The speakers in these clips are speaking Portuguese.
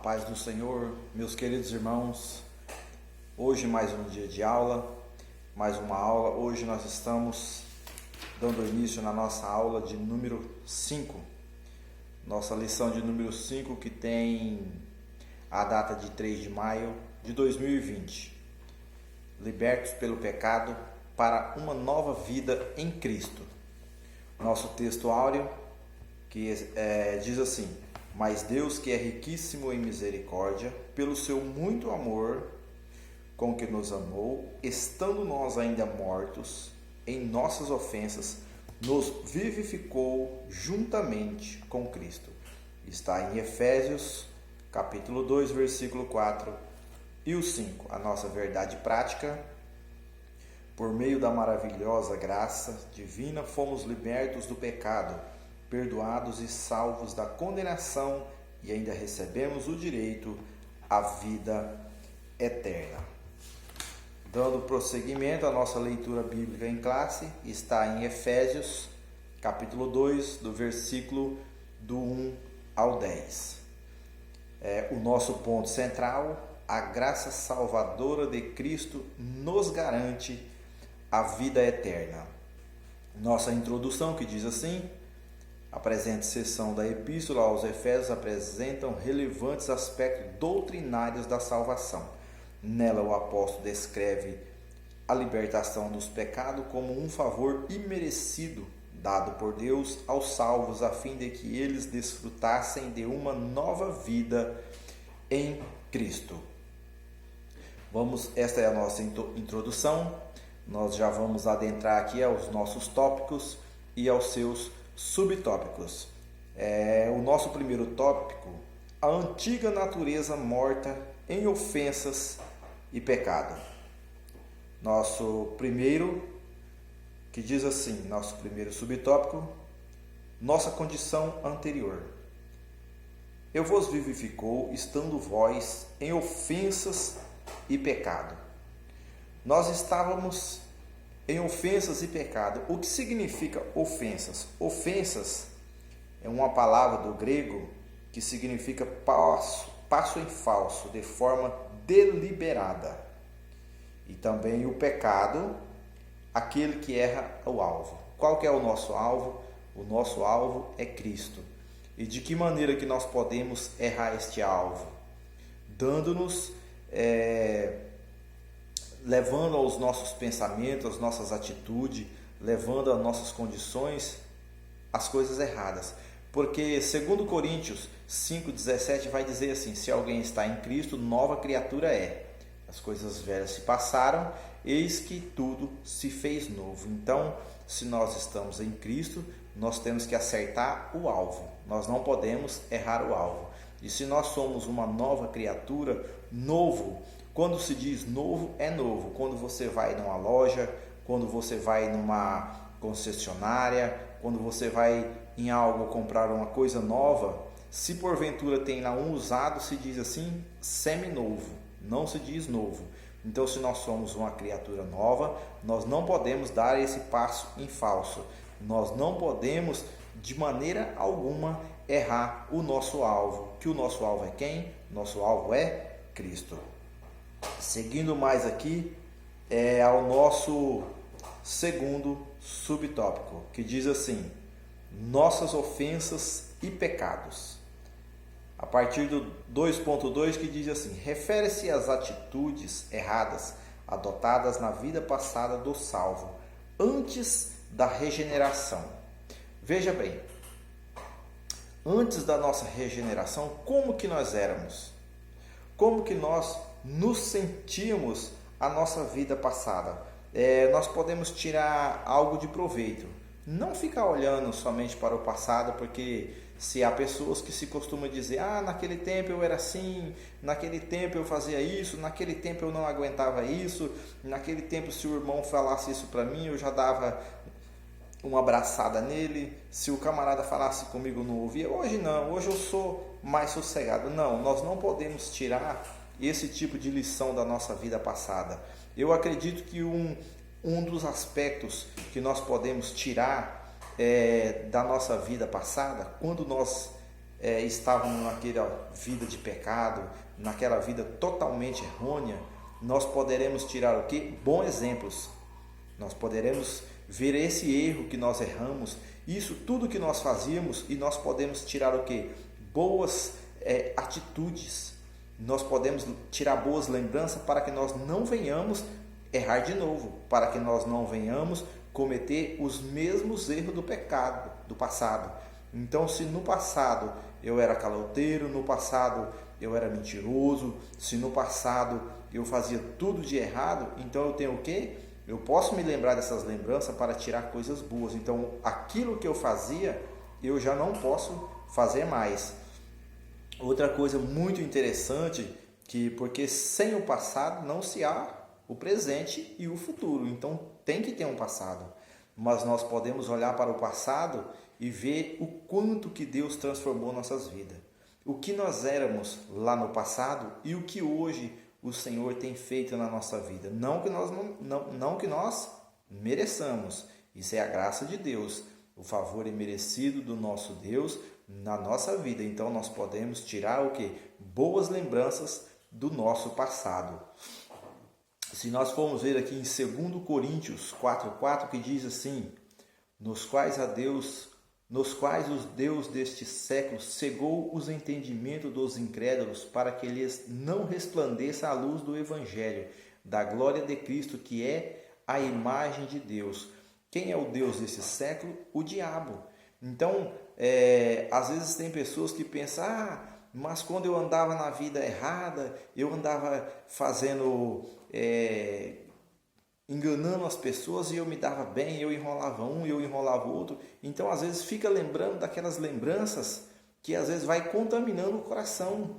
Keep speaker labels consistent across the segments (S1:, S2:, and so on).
S1: paz do Senhor, meus queridos irmãos. Hoje mais um dia de aula, mais uma aula. Hoje nós estamos dando início na nossa aula de número 5. Nossa lição de número 5, que tem a data de 3 de maio de 2020. Libertos pelo pecado para uma nova vida em Cristo. Nosso texto áureo que diz assim: mas Deus, que é riquíssimo em misericórdia, pelo seu muito amor com que nos amou, estando nós ainda mortos em nossas ofensas, nos vivificou juntamente com Cristo. Está em Efésios, capítulo 2, versículo 4 e o 5. A nossa verdade prática: por meio da maravilhosa graça divina, fomos libertos do pecado, perdoados e salvos da condenação, e ainda recebemos o direito à vida eterna. Dando prosseguimento à nossa leitura bíblica em classe, está em Efésios, capítulo 2, do versículo do 1 ao 10. O nosso ponto central: a graça salvadora de Cristo nos garante a vida eterna. Nossa introdução, que diz assim: a presente seção da Epístola aos Efésios apresentam relevantes aspectos doutrinários da salvação. Nela, o apóstolo descreve a libertação dos pecados como um favor imerecido dado por Deus aos salvos, a fim de que eles desfrutassem de uma nova vida em Cristo. Esta é a nossa introdução. Nós já vamos adentrar aqui aos nossos tópicos e aos seus subtópicos. O nosso primeiro tópico: a antiga natureza morta em ofensas e pecado. Nosso primeiro, que diz assim, nosso primeiro subtópico: nossa condição anterior. Eu vos vivificou, estando vós em ofensas e pecado. Nós estávamos em ofensas e pecado. O que significa ofensas? Ofensas é uma palavra do grego que significa passo em falso, de forma deliberada. E também o pecado, aquele que erra o alvo. Qual que é o nosso alvo? O nosso alvo é Cristo. E de que maneira que nós podemos errar este alvo? Dando-nos, levando aos nossos pensamentos, às nossas atitudes, levando às nossas condições as coisas erradas. Porque segundo Coríntios 5,17 vai dizer assim: se alguém está em Cristo, nova criatura é. As coisas velhas se passaram, eis que tudo se fez novo. Então, se nós estamos em Cristo, nós temos que acertar o alvo. Nós não podemos errar o alvo. E se nós somos uma nova criatura, novo, quando se diz novo, é novo. Quando você vai numa loja, quando você vai numa concessionária, quando você vai em algo comprar uma coisa nova, se porventura tem lá um usado, se diz assim, seminovo, não se diz novo. Então, se nós somos uma criatura nova, nós não podemos dar esse passo em falso. Nós não podemos, de maneira alguma, errar o nosso alvo. Que o nosso alvo é quem? Nosso alvo é Cristo. Seguindo mais aqui, ao nosso segundo subtópico, que diz assim: nossas ofensas e pecados. A partir do 2.2, que diz assim: refere-se às atitudes erradas adotadas na vida passada do salvo, antes da regeneração. Veja bem, antes da nossa regeneração, como que nós éramos? Como que nós nos sentíamos a nossa vida passada? Nós podemos tirar algo de proveito. Não ficar olhando somente para o passado, porque se há pessoas que se costumam dizer: naquele tempo eu era assim, naquele tempo eu fazia isso, naquele tempo eu não aguentava isso, naquele tempo se o irmão falasse isso para mim, eu já dava uma abraçada nele, se o camarada falasse comigo eu não ouvia. Hoje não, hoje eu sou mais sossegado. Não, nós não podemos tirar esse tipo de lição da nossa vida passada. Eu acredito que um dos aspectos que nós podemos tirar da nossa vida passada, quando nós estavam naquela vida de pecado, naquela vida totalmente errônea, nós poderemos tirar o quê? Bons exemplos. Nós poderemos ver esse erro que nós erramos, isso tudo que nós fazíamos, e nós podemos tirar o quê? Boas atitudes. Nós podemos tirar boas lembranças para que nós não venhamos errar de novo, para que nós não venhamos cometer os mesmos erros do pecado, do passado. Então, se no passado eu era caloteiro, no passado eu era mentiroso, se no passado eu fazia tudo de errado, então eu tenho o quê? Eu posso me lembrar dessas lembranças para tirar coisas boas. Então, aquilo que eu fazia, eu já não posso fazer mais. Outra coisa muito interessante, porque sem o passado não se há o presente e o futuro. Então, tem que ter um passado. Mas nós podemos olhar para o passado e ver o quanto que Deus transformou nossas vidas. O que nós éramos lá no passado e o que hoje o Senhor tem feito na nossa vida. Não que nós mereçamos. Isso é a graça de Deus. O favor imerecido do nosso Deus na nossa vida. Então nós podemos tirar o quê? Boas lembranças do nosso passado. Se nós formos ver aqui em 2 Coríntios 4,4, que diz assim: nos quais os Deus deste século cegou os entendimentos dos incrédulos, para que lhes não resplandeça a luz do Evangelho, da glória de Cristo, que é a imagem de Deus. Quem é o Deus desse século? O diabo. Então, às vezes tem pessoas que pensam, mas quando eu andava na vida errada, eu andava fazendo, enganando as pessoas e eu me dava bem, eu enrolava um e eu enrolava o outro. Então, às vezes, fica lembrando daquelas lembranças que às vezes vai contaminando o coração.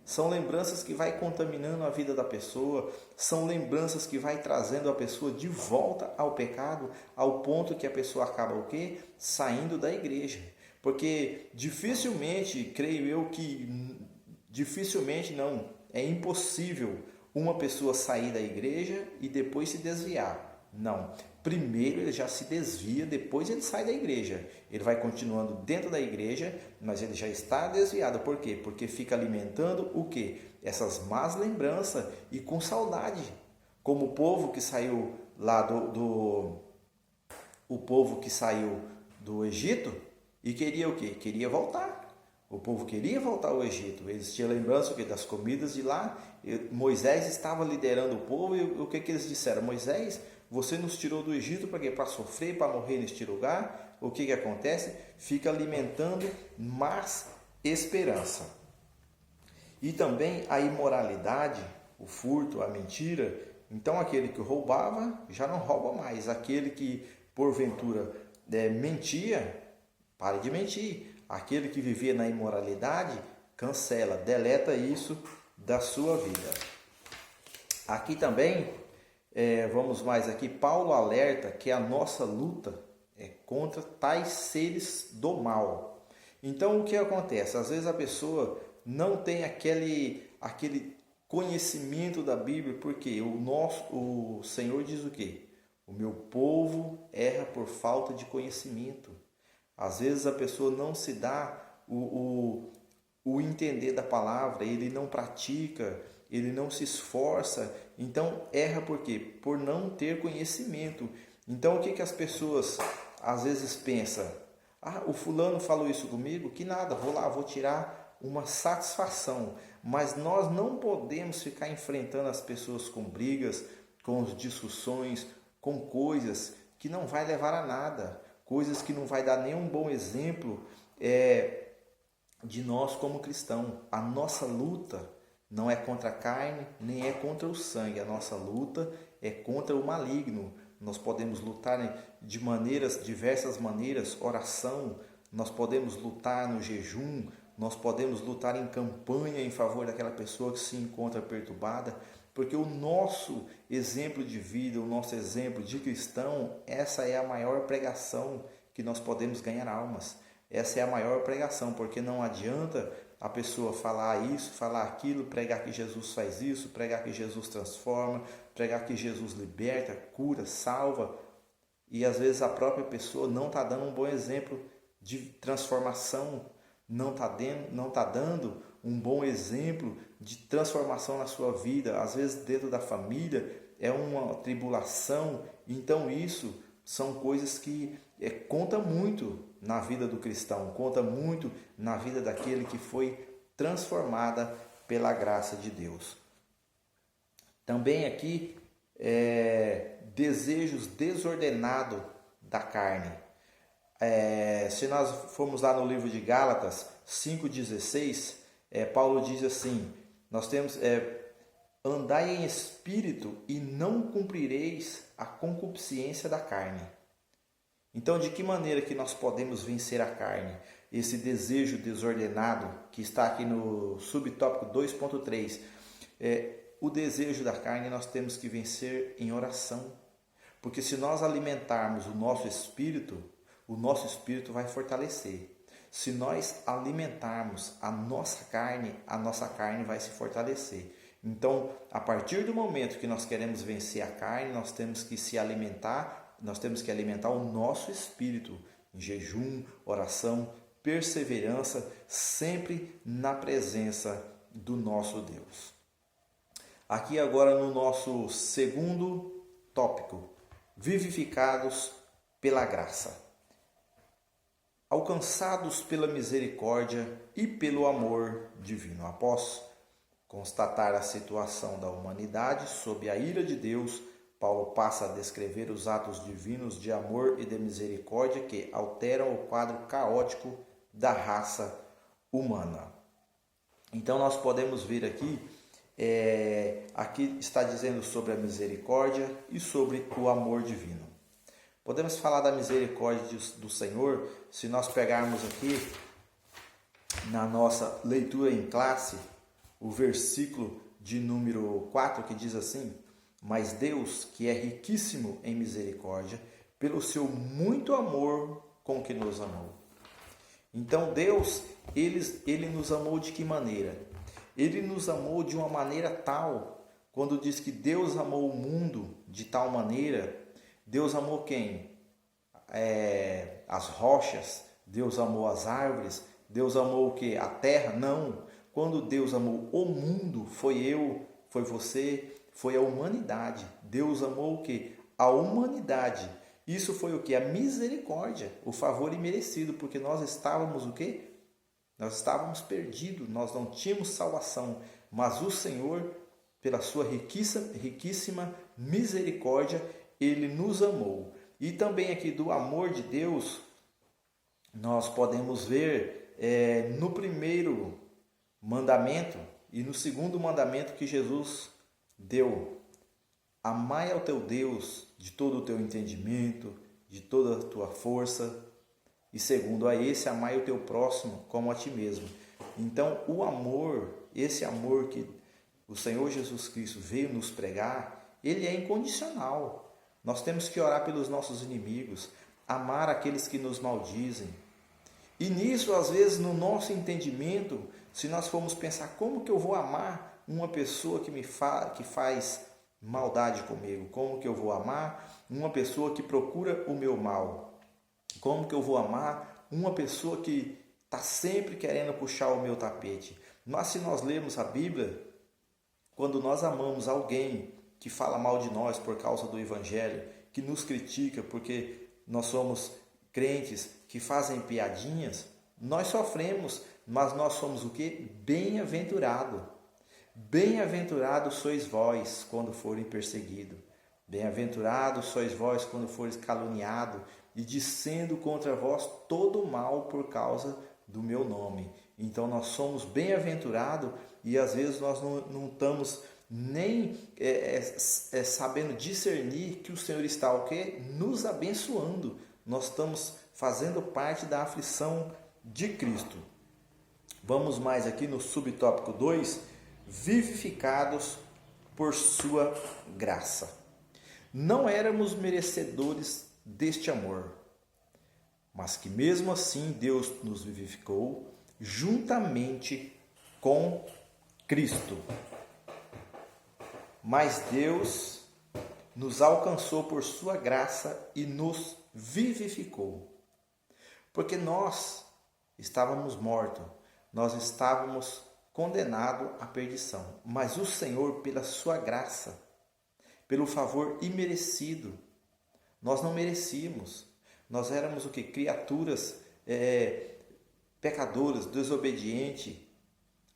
S1: São lembranças que vai contaminando a vida da pessoa, são lembranças que vai trazendo a pessoa de volta ao pecado, ao ponto que a pessoa acaba o quê? Saindo da igreja. Porque dificilmente, creio eu que dificilmente não, é impossível uma pessoa sair da igreja e depois se desviar. Não. Primeiro ele já se desvia, depois ele sai da igreja. Ele vai continuando dentro da igreja, mas ele já está desviado. Por quê? Porque fica alimentando o quê? Essas más lembranças e com saudade. Como o povo que saiu lá o povo que saiu do Egito e queria o quê? Queria voltar. O povo queria voltar ao Egito. Eles tinham lembrança das comidas de lá. Moisés estava liderando o povo e o que eles disseram? Moisés, você nos tirou do Egito para quê? Para sofrer, para morrer neste lugar. O que acontece? Fica alimentando mais esperança. E também a imoralidade, o furto, a mentira. Então aquele que roubava já não rouba mais. Aquele que porventura mentia, pare de mentir. Aquele que vivia na imoralidade, cancela, deleta isso da sua vida. Aqui também, vamos mais aqui, Paulo alerta que a nossa luta é contra tais seres do mal. Então o que acontece? Às vezes a pessoa não tem aquele conhecimento da Bíblia, porque o Senhor diz o quê? O meu povo erra por falta de conhecimento. Às vezes a pessoa não se dá o entender da palavra, ele não pratica, ele não se esforça, então erra por quê? Por não ter conhecimento. Então o que as pessoas às vezes pensam? O fulano falou isso comigo, que nada, vou lá, vou tirar uma satisfação. Mas nós não podemos ficar enfrentando as pessoas com brigas, com discussões, com coisas que não vai levar a nada. Coisas que não vai dar nenhum bom exemplo de nós como cristãos. A nossa luta não é contra a carne, nem é contra o sangue. A nossa luta é contra o maligno. Nós podemos lutar de diversas maneiras, oração, nós podemos lutar no jejum, nós podemos lutar em campanha em favor daquela pessoa que se encontra perturbada. Porque o nosso exemplo de vida, o nosso exemplo de cristão, essa é a maior pregação que nós podemos ganhar almas. Essa é a maior pregação, porque não adianta a pessoa falar isso, falar aquilo, pregar que Jesus faz isso, pregar que Jesus transforma, pregar que Jesus liberta, cura, salva. E às vezes a própria pessoa não está dando um bom exemplo de transformação, não tá dando um bom exemplo de transformação na sua vida, às vezes dentro da família é uma tribulação, então isso são coisas que conta muito na vida do cristão, conta muito na vida daquele que foi transformada pela graça de Deus. Também aqui, desejos desordenados da carne. Se nós formos lá no livro de Gálatas 5,16, Paulo diz assim, nós temos, andai em espírito e não cumprireis a concupiscência da carne. Então, de que maneira que nós podemos vencer a carne? Esse desejo desordenado, que está aqui no subtópico 2.3, o desejo da carne nós temos que vencer em oração. Porque se nós alimentarmos o nosso espírito vai fortalecer. Se nós alimentarmos a nossa carne vai se fortalecer. Então, a partir do momento que nós queremos vencer a carne, nós temos que alimentar o nosso espírito em jejum, oração, perseverança, sempre na presença do nosso Deus. Aqui agora no nosso segundo tópico, vivificados pela graça. Alcançados pela misericórdia e pelo amor divino. Após constatar a situação da humanidade sob a ira de Deus, Paulo passa a descrever os atos divinos de amor e de misericórdia que alteram o quadro caótico da raça humana. Então nós podemos ver aqui, aqui está dizendo sobre a misericórdia e sobre o amor divino. Podemos falar da misericórdia do Senhor se nós pegarmos aqui na nossa leitura em classe o versículo de número 4 que diz assim: mas Deus, que é riquíssimo em misericórdia, pelo seu muito amor com que nos amou. Então Deus, ele nos amou de que maneira? Ele nos amou de uma maneira tal, quando diz que Deus amou o mundo de tal maneira, Deus amou quem? As rochas, Deus amou as árvores, Deus amou o quê? A terra? Não. Quando Deus amou o mundo, foi eu, foi você, foi a humanidade. Deus amou o quê? A humanidade. Isso foi o quê? A misericórdia, o favor imerecido, porque nós estávamos o quê? Nós estávamos perdidos, nós não tínhamos salvação, mas o Senhor, pela sua riquíssima misericórdia, Ele nos amou. E também aqui do amor de Deus, nós podemos ver no primeiro mandamento e no segundo mandamento que Jesus deu: amai ao teu Deus de todo o teu entendimento, de toda a tua força, e segundo a esse, amai o teu próximo como a ti mesmo. Então o amor, esse amor que o Senhor Jesus Cristo veio nos pregar, ele é incondicional. Nós temos que orar pelos nossos inimigos, amar aqueles que nos maldizem. E nisso, às vezes, no nosso entendimento, se nós formos pensar, como que eu vou amar uma pessoa que faz maldade comigo? Como que eu vou amar uma pessoa que procura o meu mal? Como que eu vou amar uma pessoa que está sempre querendo puxar o meu tapete? Mas se nós lermos a Bíblia, quando nós amamos alguém que fala mal de nós por causa do Evangelho, que nos critica porque nós somos crentes, que fazem piadinhas, nós sofremos, mas nós somos o quê? Bem-aventurado. Bem-aventurados sois vós quando forem perseguidos. Bem-aventurados sois vós quando fores caluniado e dizendo contra vós todo mal por causa do meu nome. Então nós somos bem-aventurados e às vezes nós não estamos nem sabendo discernir que o Senhor está o quê? Nos abençoando. Nós estamos fazendo parte da aflição de Cristo. Vamos mais aqui no subtópico 2, vivificados por sua graça. Não éramos merecedores deste amor, mas que mesmo assim Deus nos vivificou juntamente com Cristo. Mas Deus nos alcançou por sua graça e nos vivificou. Porque nós estávamos mortos, nós estávamos condenados à perdição. Mas o Senhor, pela sua graça, pelo favor imerecido, nós não merecíamos. Nós éramos o que? Criaturas pecadoras, desobedientes.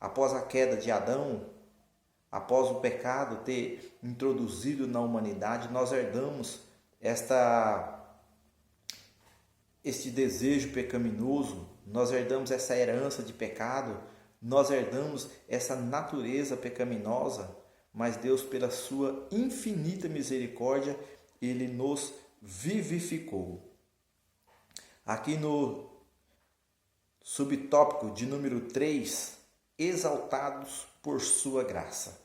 S1: Após a queda de Adão, após o pecado ter introduzido na humanidade, nós herdamos este desejo pecaminoso, nós herdamos essa herança de pecado, nós herdamos essa natureza pecaminosa, mas Deus, pela sua infinita misericórdia, Ele nos vivificou. Aqui no subtópico de número 3, exaltados por sua graça.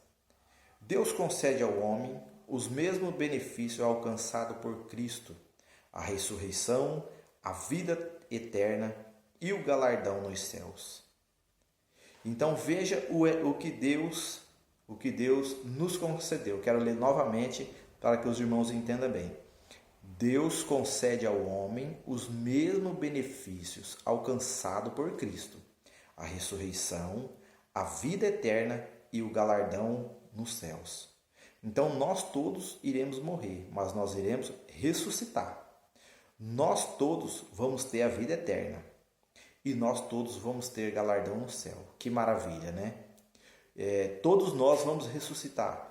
S1: Deus concede ao homem os mesmos benefícios alcançados por Cristo, a ressurreição, a vida eterna e o galardão nos céus. Então veja o que Deus nos concedeu. Quero ler novamente para que os irmãos entendam bem. Deus concede ao homem os mesmos benefícios alcançados por Cristo, a ressurreição, a vida eterna e o galardão nos céus. Então nós todos iremos morrer, mas nós iremos ressuscitar. Nós todos vamos ter a vida eterna e nós todos vamos ter galardão no céu. Que maravilha, né? Todos nós vamos ressuscitar.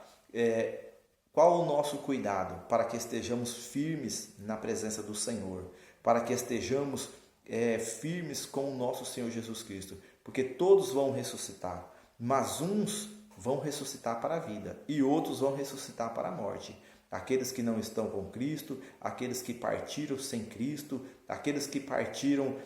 S1: Qual o nosso cuidado para que estejamos firmes na presença do Senhor, para que estejamos firmes com o nosso Senhor Jesus Cristo? Porque todos vão ressuscitar, mas uns vão ressuscitar para a vida e outros vão ressuscitar para a morte. Aqueles que não estão com Cristo, aqueles que partiram sem Cristo, aqueles que partiram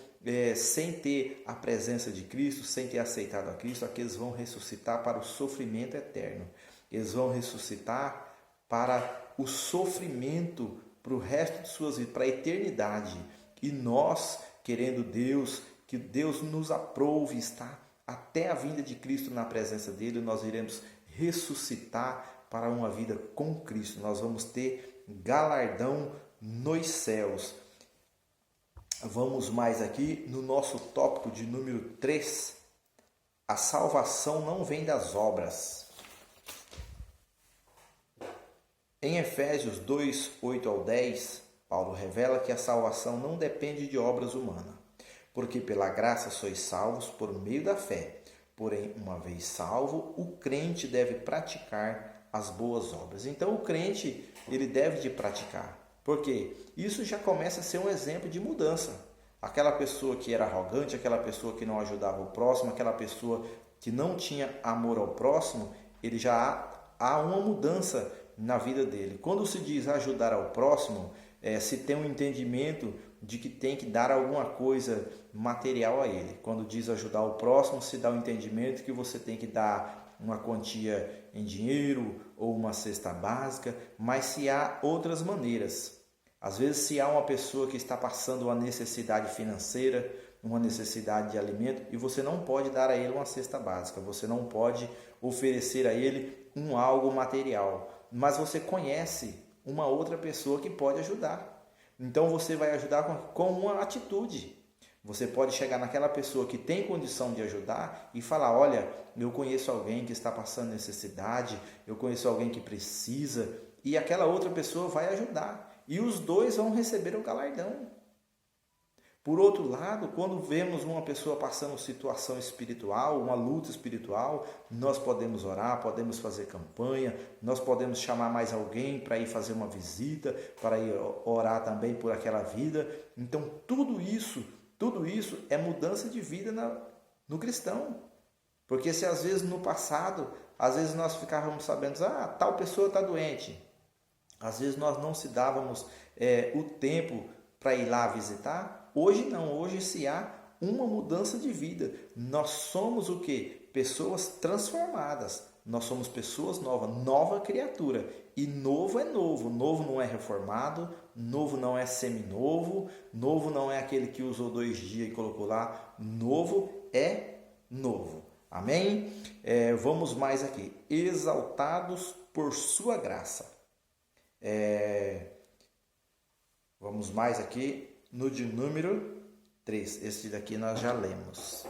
S1: sem ter a presença de Cristo, sem ter aceitado a Cristo, aqueles vão ressuscitar para o sofrimento eterno. Eles vão ressuscitar para o sofrimento, para o resto de suas vidas, para a eternidade. E nós, querendo Deus, que Deus nos aprove estar até a vinda de Cristo na presença dele, nós iremos ressuscitar para uma vida com Cristo. Nós vamos ter galardão nos céus. Vamos mais aqui no nosso tópico de número 3. A salvação não vem das obras. Em Efésios 2, 8 ao 10, Paulo revela que a salvação não depende de obras humanas, porque pela graça sois salvos por meio da fé. Porém, uma vez salvo, o crente deve praticar as boas obras. Então, o crente, ele deve de praticar. Porque isso já começa a ser um exemplo de mudança. Aquela pessoa que era arrogante, aquela pessoa que não ajudava o próximo, aquela pessoa que não tinha amor ao próximo, ele já há uma mudança na vida dele. Quando se diz ajudar ao próximo, se tem um entendimento de que tem que dar alguma coisa material a ele. Quando diz ajudar o próximo, se dá o entendimento que você tem que dar uma quantia em dinheiro ou uma cesta básica, mas se há outras maneiras. Às vezes, se há uma pessoa que está passando uma necessidade financeira, uma necessidade de alimento, e você não pode dar a ele uma cesta básica, você não pode oferecer a ele algo material, mas você conhece uma outra pessoa que pode ajudar. Então você vai ajudar com uma atitude. Você pode chegar naquela pessoa que tem condição de ajudar e falar: olha, eu conheço alguém que está passando necessidade, eu conheço alguém que precisa, e aquela outra pessoa vai ajudar. E os dois vão receber o galardão. Por outro lado, quando vemos uma pessoa passando situação espiritual, uma luta espiritual, nós podemos orar, podemos fazer campanha, nós podemos chamar mais alguém para ir fazer uma visita, para ir orar também por aquela vida. Então, tudo isso é mudança de vida no cristão. Porque se às vezes no passado, às vezes nós ficávamos sabendo, tal pessoa está doente. Às vezes nós não se dávamos o tempo para ir lá visitar. Hoje não, hoje se há uma mudança de vida. Nós somos o quê? Pessoas transformadas. Nós somos pessoas novas, nova criatura. E novo é novo. Novo não é reformado, novo não é seminovo, novo não é aquele que usou 2 dias e colocou lá. Novo é novo. Amém? Vamos mais aqui. Exaltados por sua graça. Vamos mais aqui no de número 3. Este daqui nós já lemos.